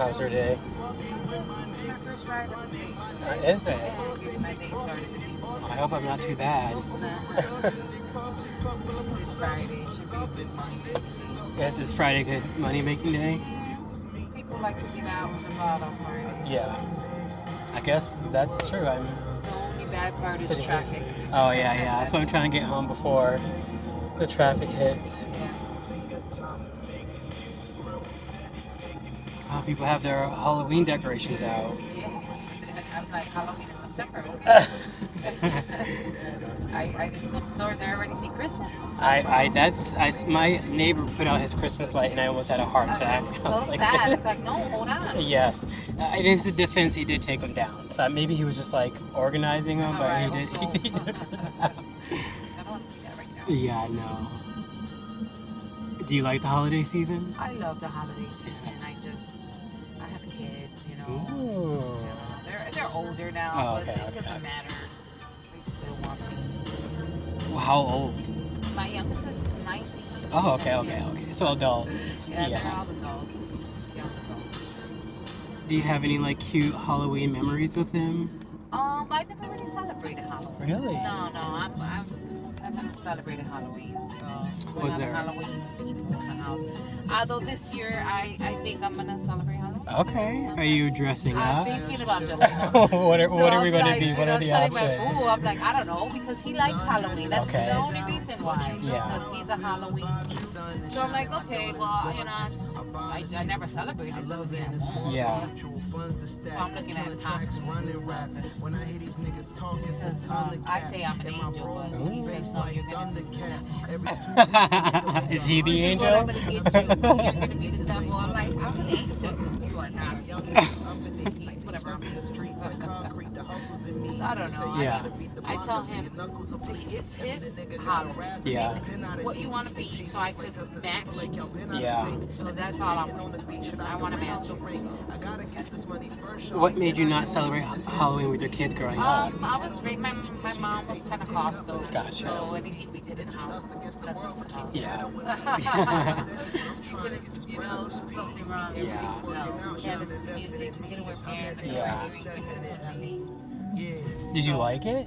How's your day? My first ride of the day. Is it? Yeah, getting my day started with you. I hope I'm not too bad. This Friday should be a good money. Is Friday good money making day? Yeah. People like to get out and about on Fridays. Yeah. I guess that's true. I'm The only bad part is sitting here. traffic. Oh, yeah. So I'm trying to get home before the traffic hits. Yeah. People have their Halloween decorations out. Yeah. I'm like, Halloween in September. I in some stores I already see Christmas. My neighbor put out his Christmas light and I almost had a heart attack. It's so sad. It's like, no, hold on. Yes. In his defense, he did take them down. So maybe he was just like organizing them, but he did. He did put them down. I don't want to see that right now. Yeah, no. Do you like the holiday season? I love the holiday season. I have kids, you know. Ooh. You know, they're older now, Oh, but okay, it doesn't matter. They still want me. Well, how old? My youngest is 19. Oh, okay. So adults. Yeah, they're all adults. Young adults. Do you have any like cute Halloween memories with him? I never really celebrated Halloween. Really? No, I've never celebrated Halloween. So we're Was not there- Halloween people in the house. Although this year I think I'm gonna celebrate Halloween. Okay. Are you dressing I'm up? thinking about dressing up. what are we I'm going to like, be? What are the telling my options? boo, I'm like, I don't know, because he likes Halloween. That's Okay. the only reason why. Yeah. Because he's a Halloween. So I'm like, okay, well, you know, I never celebrated. It doesn't mean I won't. Yeah. So I'm looking at costumes and stuff. And he says, I say I'm an angel, but he says, no, you're going to be the devil. Is he the This angel? is what I'm going to get you. You're going to be the devil. I'm like, I'm an angel because you are not. Like, whatever, I'm in the street. So I don't know. Yeah. I tell him, see, it's his Halloween. Yeah. Pick what you want to be so I could match you. Yeah. So that's all I'm doing. Just, I want to match you. So. What made you not celebrate Halloween with your kids growing up? I was my mom was Pentecostal. Gotcha. So anything we did in the house, sent us to hell. Yeah. You couldn't, do something wrong. Everything Yeah. was hell. You can't listen to music. You couldn't wear pants. You Yeah. couldn't put nothing. Did you like it?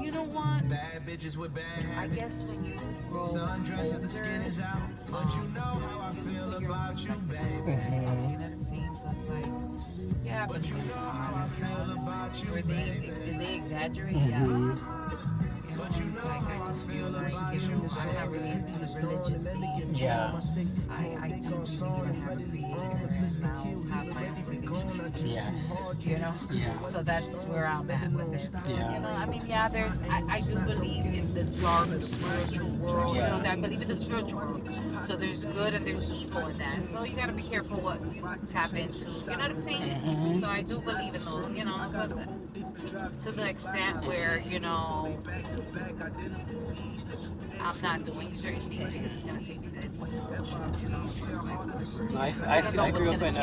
You know what? I guess when you grow older, you put your perspective and stuff, you know what I'm saying? So it's like, yeah, but did they exaggerate? Yes. It's like I just feel like I'm not really into the religion thing. Yeah. I do believe I have a creator and I'll have my own relationship. Yes. Yeah. So that's where I'm at with it. So, Yeah. I mean, yeah, I do believe in the dark spiritual world. Yeah. I believe in the spiritual world. So there's good and there's evil in that. So you gotta be careful what you tap into. You know what I'm saying? Mhm. So I do believe in those, but to the extent where, I'm not doing certain things because it's gonna take me to it's just I grew up in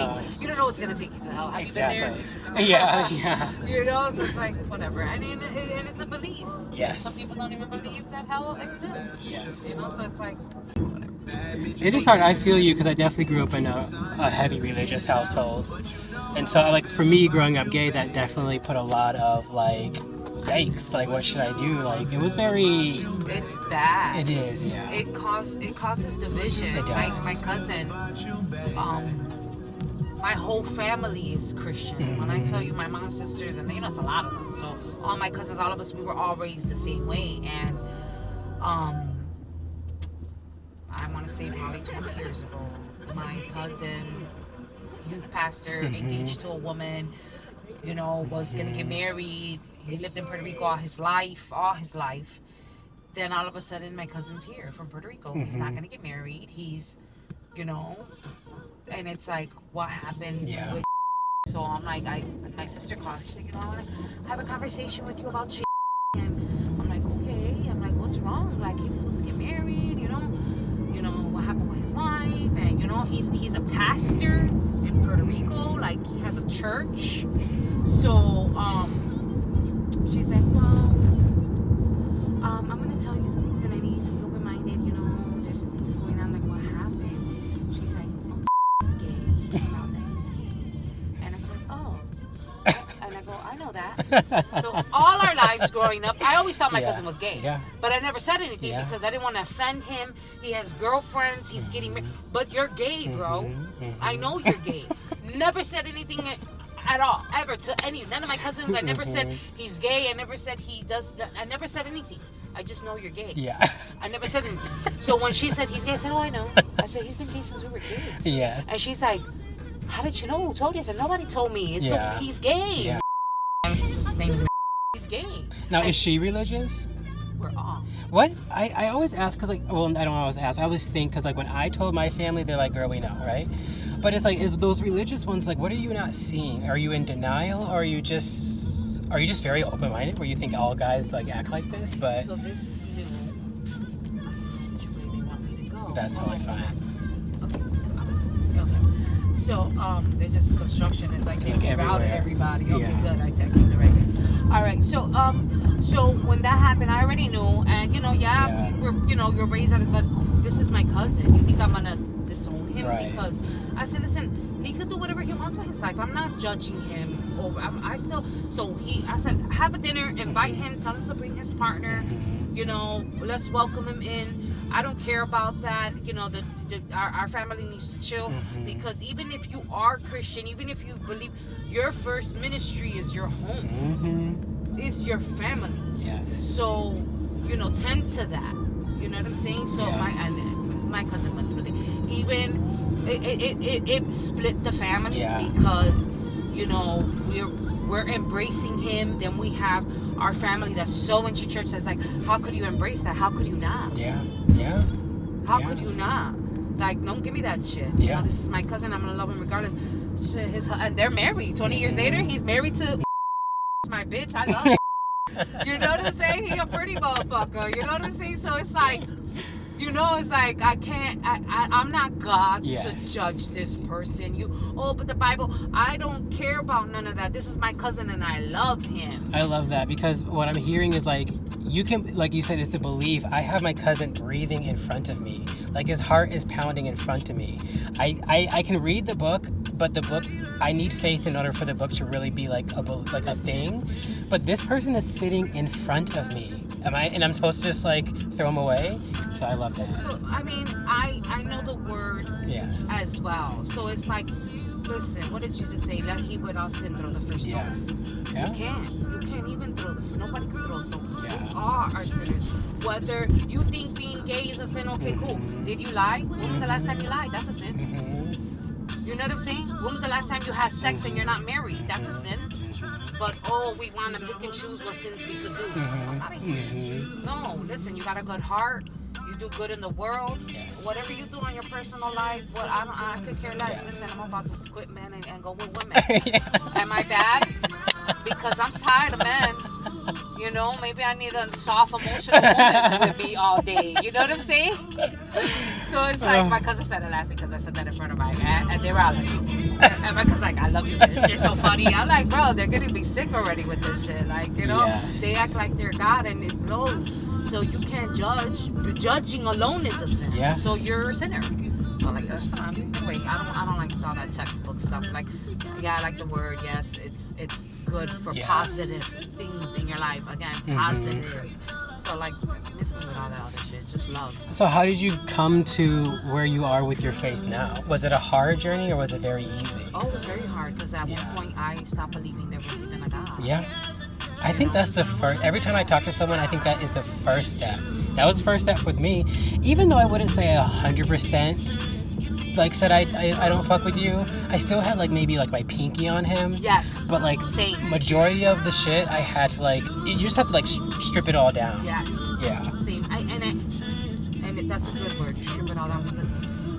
you don't know what's gonna take you to hell. Have exactly. you been there? Yeah. So it's like whatever. And it's a belief. Yes. Some people don't even believe that hell exists. Yes. So it's like whatever. It is hard. I feel you because I definitely grew up in a heavy religious household, and so like for me growing up gay, that definitely put a lot of like, yikes! Like what should I do? Like it was very. It's bad. It is, yeah. It causes division. It does. My cousin, my whole family is Christian. Mm-hmm. When I tell you my mom's sisters, and it's a lot of them. So all my cousins, all of us, we were all raised the same way. And I want to say probably 20 years ago, my cousin, youth pastor, engaged to a woman, was gonna get married. He lived in Puerto Rico all his life. Then all of a sudden, my cousin's here from Puerto Rico. He's not gonna get married. He's, and it's like, what happened? Yeah. With so I'm like, my sister called. She's like, I want to have a conversation with you about shit. And I'm like, okay. I'm like, what's wrong? Like, he was supposed to get married. What happened with his wife? And he's a pastor in Puerto Rico. Like, he has a church. So she's like, well, I'm gonna tell you some things, and I need you to be open-minded. There's some things going on. Like, what happened? She's like, oh, gay. So all our lives growing up, I always thought my Yeah. cousin was gay. Yeah. But I never said anything Yeah. because I didn't want to offend him. He has girlfriends. He's getting married. But you're gay, bro. I know you're gay. Never said anything at all, ever, to none of my cousins. I never said he's gay. I never said he does. I never said anything. I just know you're gay. Yeah. I never said anything. So when she said he's gay, I said, oh, I know. I said, he's been gay since we were kids. Yes. And she's like, how did you know? Who told you? I said, nobody told me. It's Yeah. he's gay. Yeah. My sister's name is he's gay. Now, And is she religious? we're all. What? I always ask because, like, well, I don't always ask. I always think because, like, when I told my family, they're like, girl, we know, right? But it's like, is those religious ones, like, what are you not seeing? Are you in denial, or are you just very open-minded where you think all guys, like, act like this? But So this is new. Which way they want me to go? that's totally fine. Okay. So they're just construction. It's like they Like routed everywhere. everybody. Okay, Yeah. good. I think the right way. All right. So when that happened, I already knew, and Yeah. we were, you're raised on it, but this is my cousin. You think I'm gonna disown him? Right. Because I said, listen, he could do whatever he wants with his life. I'm not judging him over. I said, have a dinner, invite him, tell him to bring his partner. Let's welcome him in. I don't care about that. Our family needs to chill, because even if you are Christian, even if you believe, your first ministry is your home, is your family. Yes. So, tend to that. You know what I'm saying? So Yes. my cousin went through it. Even it split the family, Yeah. because we're embracing him. Then we have our family that's so into church that's like, how could you embrace that? How could you not? Yeah. Yeah. How Yeah. could you not? Like, don't give me that shit. Yeah. This is my cousin. I'm gonna love him regardless. Shit, and they're married. 20 years later, he's married to my bitch. I love him. You know what I'm saying? He a pretty motherfucker. You know what I'm saying? So it's like, it's like I'm not God Yes. to judge this person. But the Bible, I don't care about none of that. This is my cousin and I love him. I love that, because what I'm hearing is, like, you can, like you said, is to believe. I have my cousin breathing in front of me. Like, his heart is pounding in front of me. I can read the book, but the book, I need faith in order for the book to really be like a thing. But this person is sitting in front of me. And I'm supposed to just, like, throw him away? So I love that. So, I mean, I know the word Yes. as well. So it's like, listen, what did Jesus say? Let he without sin throw the first stone. Yes. Yeah. You can't even throw nobody can throw a stone. Yeah. We are sinners. Whether you think being gay is a sin, okay, cool. Did you lie? When was the last time you lied? That's a sin. You know what I'm saying? When was the last time you had sex and you're not married? That's a sin. But we want to pick and choose what sins we could do. I'm not here. No, listen, you got a good heart. You do good in the world. Yes. Whatever you do in your personal life, I could care less. Yes. Listen, I'm about to quit men and go with women. Am I bad? Because I'm tired of men. Maybe I need a soft, emotional woman with me all day. You know what I'm saying? So it's like, my cousin started laughing because I said that in front of my man, and they were all like, and my cousin's like, I love you, bitch. You're so funny. I'm like, bro, they're getting me sick already with this shit. Like, Yes. they act like they're God, and it blows. So you can't judge. Judging alone is a sin. Yes. So you're a sinner. So like, wait, I don't like all that textbook stuff. Like, yeah, I like the word. Yes, it's good for positive things in your life. Again, positive. So like, miss me with all that other shit. Just love. So how did you come to where you are with your faith now? Was it a hard journey, or was it very easy? Oh, it was very hard, because at one point I stopped believing there was even a God. Yeah. I think that's the first. Every time I talk to someone, I think that is the first step. That was the first step with me. Even though I wouldn't say 100%, like, said I don't fuck with you, I still had, like, maybe, like, my pinky on him. Yes. But, like, Same. majority of the shit, I had to, like, you just have to, like, strip it all down. Yes. Yeah. Same. That's a good word, strip it all down, because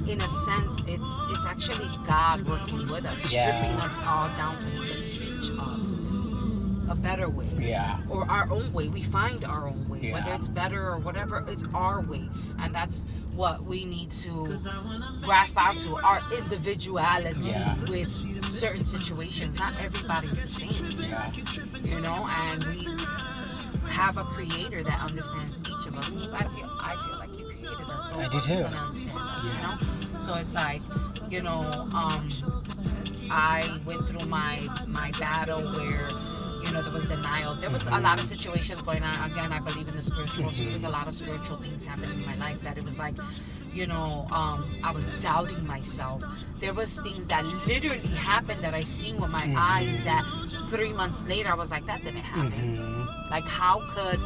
in a sense, it's actually God working with us, stripping us all down so He can teach us a better way. Yeah. Or our own way. We find our own way. Yeah. Whether it's better or whatever, it's our way. And that's what we need to grasp onto, our individuality with certain situations. Not everybody's the same. Yeah. And we have a creator that understands each of us. I feel like you created us. So I do too. Understand us, So it's like, I went through my battle where, you know, there was denial. There was a lot of situations going on. Again, I believe in the spiritual. So there was a lot of spiritual things happening in my life that it was like, you know, I was doubting myself. There was things that literally happened that I seen with my eyes that 3 months later I was like, that didn't happen. Like, how could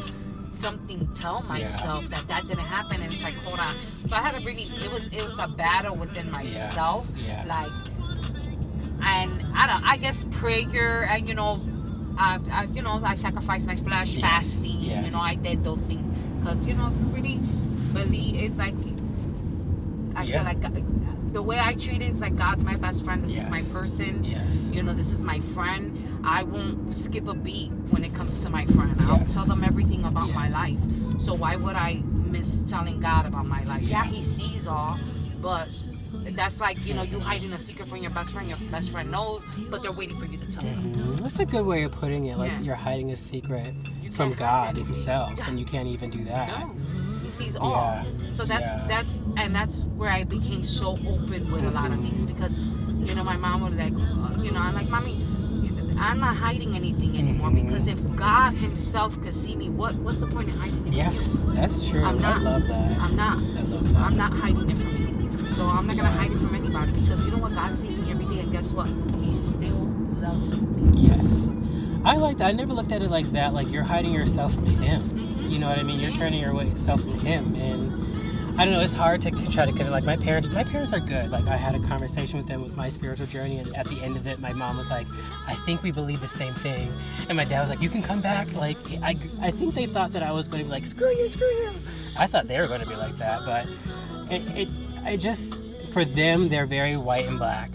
something tell myself that didn't happen? And it's like, hold on. So I had to really, it was a battle within myself. Like, and I guess prayer, and you know, I sacrificed my flesh, fasting. You know, I did those things because, you know, if you really believe, it's like, I feel like the way I treat it, it's like God's my best friend. This is my person. You know, this is my friend. I won't skip a beat when it comes to my friend. I'll tell them everything about my life. So why would I miss telling God about my life? Yeah, He sees all, but that's like, you know, you hiding a secret from your best friend. Your best friend knows, but they're waiting for you to tell them. That's a good way of putting it. Like, you're hiding a secret from God Himself, and you can't even do that. No. He sees all. So that's where I became so open with a lot of things, because, you know, my mom was like, you know, I'm like, Mommy, I'm not hiding anything anymore, because if God Himself could see me, what's the point of hiding it from you? That's true. I love that. I'm not. I love that. I'm not hiding it from you. So I'm not gonna hide it from anybody, because you know what? God sees me every day, and guess what? He still loves me. Yes. I like that. I never looked at it like that. Like, you're hiding yourself from Him. You know what I mean? You're turning yourself from Him, and I don't know. It's hard to try to connect. Like, my parents are good. Like, I had a conversation with them with my spiritual journey, and at the end of it, my mom was like, "I think we believe the same thing," and my dad was like, "You can come back." Like, I think they thought that I was going to be like, "Screw you." I thought they were going to be like that, but it just, for them, they're very white and black.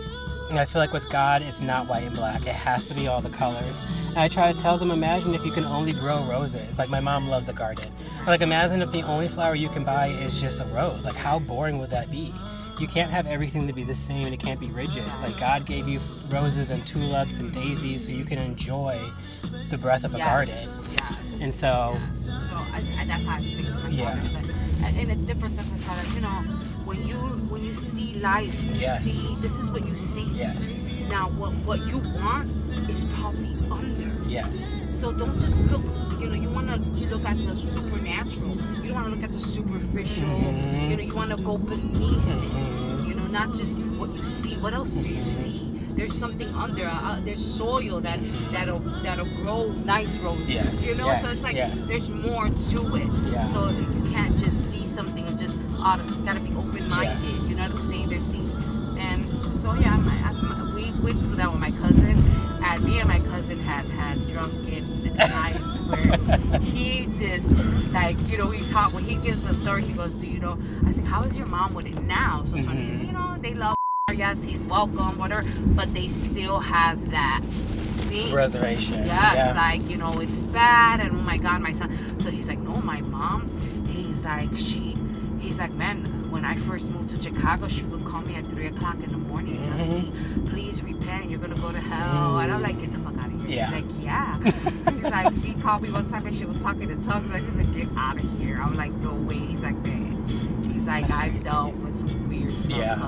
And I feel like with God, it's not white and black. It has to be all the colors. And I try to tell them, imagine if you can only grow roses. Like, my mom loves a garden. Like, imagine if the only flower you can buy is just a rose. Like, how boring would that be? You can't have everything to be the same, and it can't be rigid. Like, God gave you roses and tulips and daisies so you can enjoy the breath of a garden. And so... And that's how I speak to my daughter. In a different sense, it's like, you know, when you see life, you see, this is what you see. Now, what you want is probably under. So don't just look, you know, you want to look at the supernatural. You don't want to look at the superficial. You know, you want to go beneath it. You know, not just what you see. What else do you see? There's something under. There's soil that'll grow nice roses. You know, so it's like there's more to it. So you can't just see something and just gotta be open-minded. You know what I'm saying? There's things, and so we went through that with my cousin, and me and my cousin had drunken nights where he just, like, you know, we talk, when he gives the story, he goes, "Do you know?" I said, "How is your mom with it now?" So it's funny, you know, they love. Yes, he's welcome, whatever, but they still have that thing. Reservation. Yes, like, you know, it's bad, and oh my God, my son. So he's like, no, my mom, he's like, man, when I first moved to Chicago, she would call me at 3 o'clock in the morning, telling me, please repent, you're gonna go to hell. And I'm like, get the fuck out of here. He's like, yeah. He's like, she called me one time and she was talking in tongues. Like, he's like, get out of here. I'm like, no way. He's like, man. He's like, I've dealt with some weird stuff.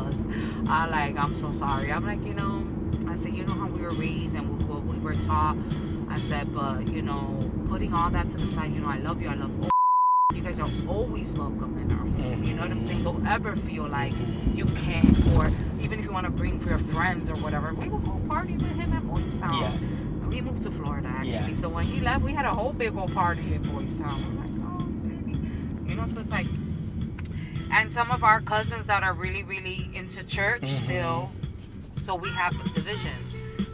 I'm so sorry. I'm like, you know, I said, you know how we were raised and what we were taught. I said, but, you know, putting all that to the side, you know, I love you. I love all. You guys are always welcome in our home. You know what I'm saying? Don't ever feel like you can't, or even if you want to bring your friends or whatever. We will go party with him at Boys Town. We moved to Florida, actually. So when he left, we had a whole big old party in Boys Town. I'm like, oh, baby. You know, so it's like, and some of our cousins that are really, really into church still, so we have division.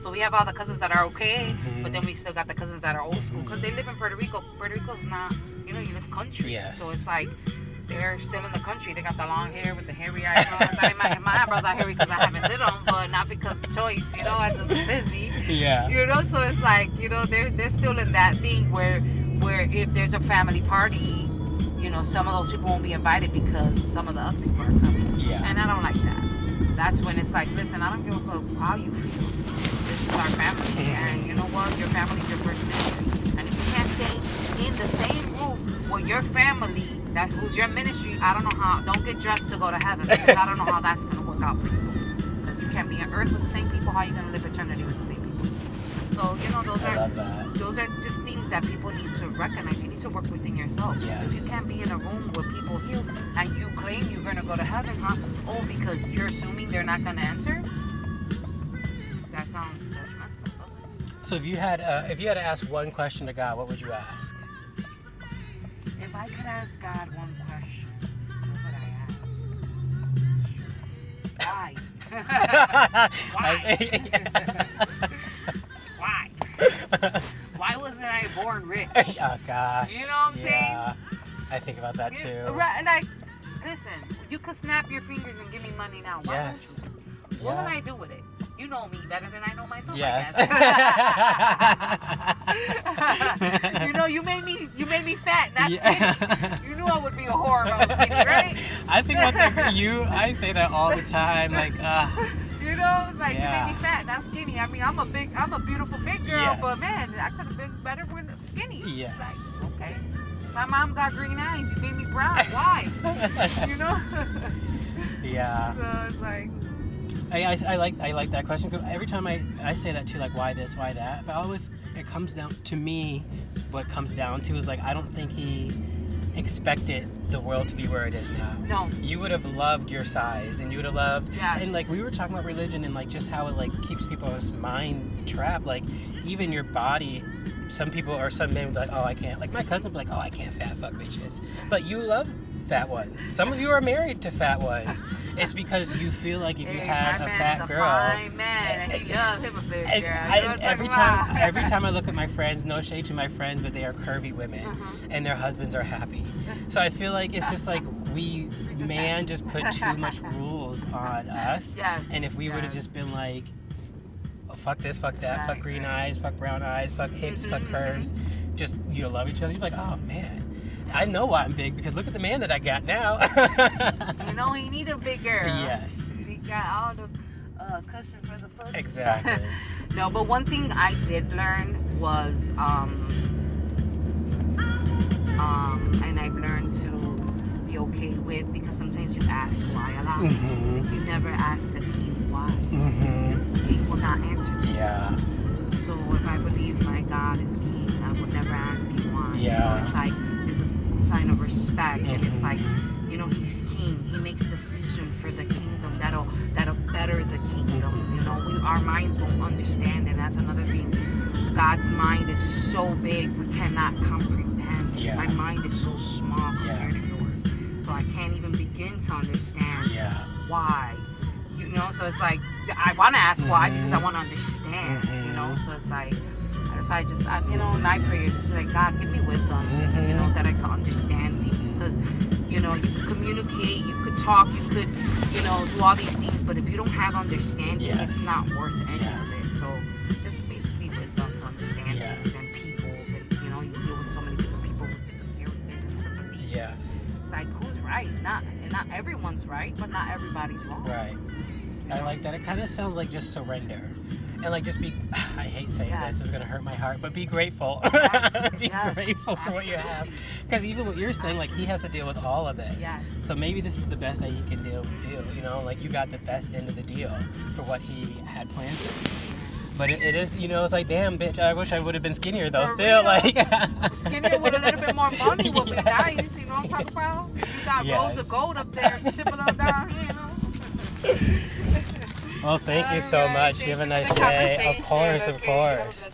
So we have all the cousins that are okay, but then we still got the cousins that are old school, because they live in Puerto Rico. Puerto Rico's not, you know, you live country. So it's like, they're still in the country. They got the long hair with the hairy eyebrows. My eyebrows are hairy because I haven't lit them, but not because of choice, you know, I'm just busy. You know, so it's like, you know, they're still in that thing where if there's a family party, you know, some of those people won't be invited because some of the other people are coming. And I don't like that. That's when it's like, listen, I don't give a fuck how you feel. This is our family, and you know what? Your family is your first ministry. And if you can't stay in the same group with your family, that's who's your ministry, I don't know how. Don't get dressed to go to heaven, because I don't know how that's going to work out for you. Because you can't be on earth with the same people. How are you going to live eternity with the same people? So, you know, I love that. those are just things that people need to recognize. You need to work within yourself. Yes. If you can't be in a room with people healed and you claim you're going to go to heaven, huh? Oh, because you're assuming they're not going to answer? That sounds judgmental, doesn't it? So if you had to ask one question to God, what would you ask? If I could ask God one question, what would I ask? Why? Why? Why wasn't I born rich? Oh gosh. You know what I'm saying? I think about that too. Right, and like, listen, you could snap your fingers and give me money now. Why Yes. don't you? What would I do with it? You know me better than I know myself. Yes. I guess. You know, you made me fat. That's skinny. You knew I would be a whore if I was skinny, right? I think about that. I say that all the time. Like, you know, it's like, Yeah. you made me fat, not skinny. I mean, I'm a beautiful big girl, Yes. but man, I could have been better with skinny. Yes. Like, okay. My mom got green eyes. You made me brown. Why? You know? Yeah. So it's like, I like that question because every time I say that too, like why this, why that, but it comes down to me. What comes down to is like I don't think he expected the world to be where it is now. no. You would have loved your size, and you would have loved, Yes. and like we were talking about religion and like just how it like keeps people's mind trapped. Like even your body, some men would be like, oh I can't. Like my cousin would be like, oh I can't fat fuck bitches, but you love fat ones. Some of you are married to fat ones. It's because you feel like if you had a fat girl, fine man, and he loves him a big girl. and every time I look at my friends, no shade to my friends, but they are curvy women, and their husbands are happy. So I feel like it's just like man just put too much rules on us. Yes, And if we would have just been like, oh, fuck this, fuck that, fuck green eyes, fuck brown eyes, fuck hips, fuck curves, just love each other. You're like, oh man. I know why I'm big because look at the man that I got now. You know he need a big girl. Yes. He got all the cushion for the pussy. Exactly. No, but one thing I did learn was and I've learned to be okay with, because sometimes you ask why a lot. You never ask the king why. The king will not answer to you. Yeah. So if I believe my God is king, I would never ask him why. Yeah. So it's like, it's a sign of respect. And it's like, you know, he's king. He makes decision for the kingdom that'll better the kingdom. You know, our minds won't understand, and that's another thing. God's mind is so big, we cannot comprehend. Yeah. My mind is so small compared to yours. So I can't even begin to understand why. You know, so it's like, I want to ask why because I want to understand, you know, so it's like, you know, my prayer is just like, God, give me wisdom, you know, that I can understand things, because, you know, you could communicate, you could talk, you could, you know, do all these things, but if you don't have understanding, it's not worth any of it. So just basically wisdom to understand things and people, and, you know, you deal with so many different people with different characters and different beliefs. It's like, who's right? Not everyone's right, but not everybody's wrong. Right. I like that. It kind of sounds like just surrender. And like just be, I hate saying this, it's going to hurt my heart, but be grateful. Be grateful for what you have. Because even what you're saying, like he has to deal with all of this. So maybe this is the best that he can deal, you know, like you got the best end of the deal for what he had planned for you. But it is, you know, it's like, damn, bitch, I wish I would have been skinnier though. For Still, real. like. Skinnier with a little bit more money would be nice, you know what I'm talking about? You got roads of gold up there, shipping them down here, you know? Well, thank you so much. You have a nice day. Of course.